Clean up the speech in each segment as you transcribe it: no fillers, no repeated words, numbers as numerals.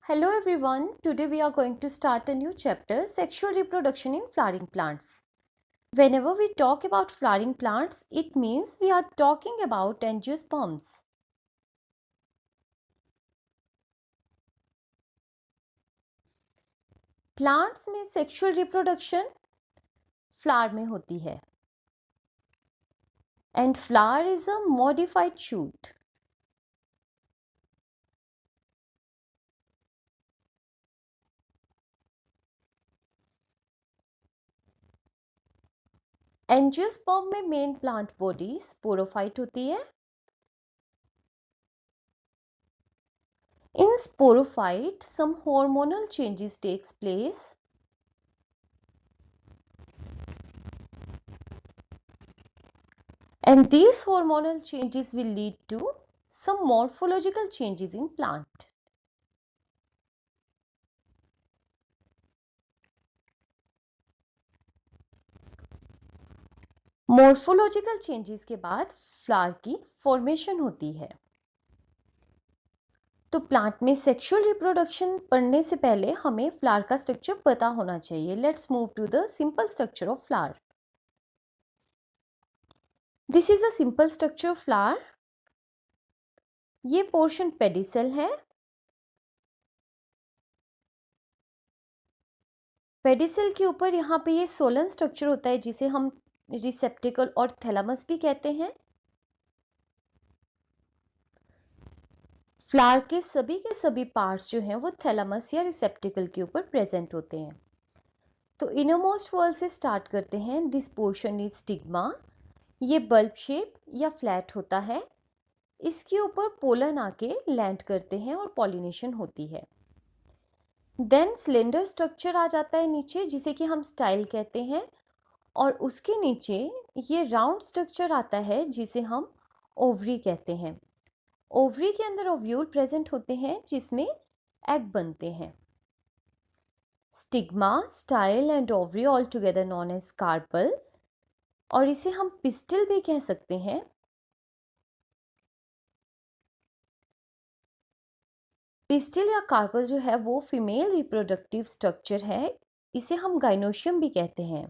Hello everyone, today we are going to start a new chapter, sexual reproduction in flowering plants. Whenever we talk about flowering plants, it means we are talking about angiosperms. Plants में sexual reproduction flower में होती है and flower is a modified shoot. Angiosperm में main plant body sporophyte होती है. In sporophyte, some hormonal changes takes place. And these hormonal changes will lead to some morphological changes in plant. Morphological changes के बाद flower की formation होती है. तो plant में सेक्सुअल रिप्रोडक्शन पढ़ने से पहले हमें फ्लावर का स्ट्रक्चर पता होना चाहिए. Let's move to the simple structure of flower. This is the simple structure of flower. ये पोर्शन पेडिसेल है. पेडिसेल के ऊपर यहाँ पे ये सोलन स्ट्रक्चर होता है जिसे हम रिसेप्टिकल और थैलामस भी कहते हैं. फ्लावर के सभी पार्ट्स जो हैं वो थैलामस या रिसेप्टिकल के ऊपर प्रेजेंट होते हैं. तो इनरमोस्ट वॉल से स्टार्ट करते हैं. This portion is stigma. ये बल्ब शेप या फ्लैट होता है. इसके ऊपर पोलन आके लैंड करते हैं और पॉलिनेशन होती है. देन सिलेंडर स्ट्रक्चर आ जाता है नीचे जिसे कि हम स्टाइल कहते हैं. और उसके नीचे ये राउंड स्ट्रक्चर आता है जिसे हम ओवरी कहते हैं. ओवरी के अंदर ओव्यूल प्रेजेंट होते हैं जिसमें एग बनते हैं. Stigma, style and ovary all together known as carpel. और इसे हम पिस्टल भी कह सकते हैं. पिस्टल या कार्पल जो है वो फीमेल रिप्रोडक्टिव स्ट्रक्चर है. इसे हम गाइनोशियम भी कहते हैं.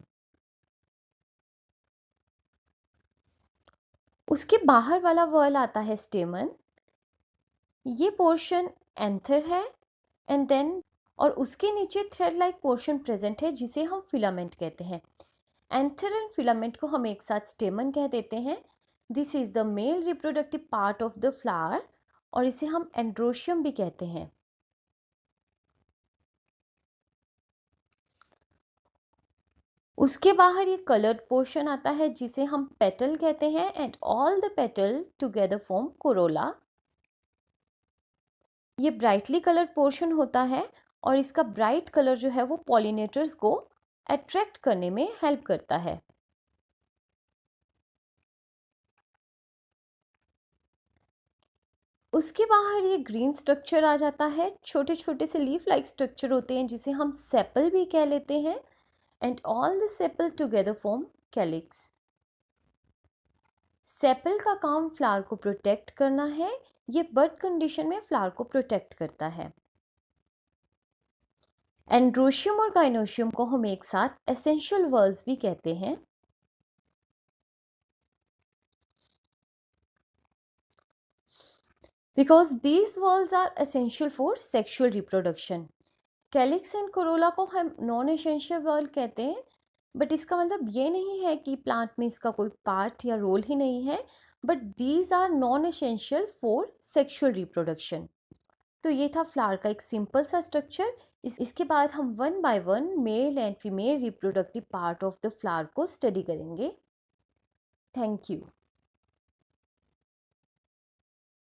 उसके बाहर वाला वर्ल आता है स्टेमन. ये पोर्शन एंथर है एंड देन और उसके नीचे थ्रेड लाइक पोर्शन प्रेजेंट है जिसे हम फिलामेंट कहते हैं. एंथर एंड फिलामेंट को हम एक साथ स्टेमन कह देते हैं. This is the male reproductive part of the flower और इसे हम एंड्रोशियम भी कहते हैं. उसके बाहर ये कलर्ड पोर्शन आता है जिसे हम पेटल कहते हैं and all the petal together form Corolla. ये ब्राइटली कलर्ड पोर्शन होता है और इसका ब्राइट कलर जो है वो पॉलिनेटर्स को अट्रैक्ट करने में हेल्प करता है. उसके बाहर ये ग्रीन स्ट्रक्चर आ जाता है. छोटे छोटे से लीफ लाइक स्ट्रक्चर होते हैं जिसे हम सेपल भी कह लेते हैं and all the sepal together form calyx. Sepal का काम फ्लावर को प्रोटेक्ट करना है. ये बड कंडीशन में फ्लावर को प्रोटेक्ट करता है. एंड्रोशियम और गाइनोशियम को हम एक साथ एसेंशियल वर्ल्स भी कहते हैं. Because these whorls are essential for sexual reproduction. Calyx and corolla को हम नॉन एसेंशियल वर्ल कहते हैं. बट इसका मतलब ये नहीं है कि प्लांट में इसका कोई पार्ट या रोल ही नहीं है. But these are non essential for sexual reproduction. तो ये था फ्लावर का एक सिंपल सा स्ट्रक्चर. इसके बाद हम one by one male and female reproductive part of the flower को स्टडी करेंगे. Thank you.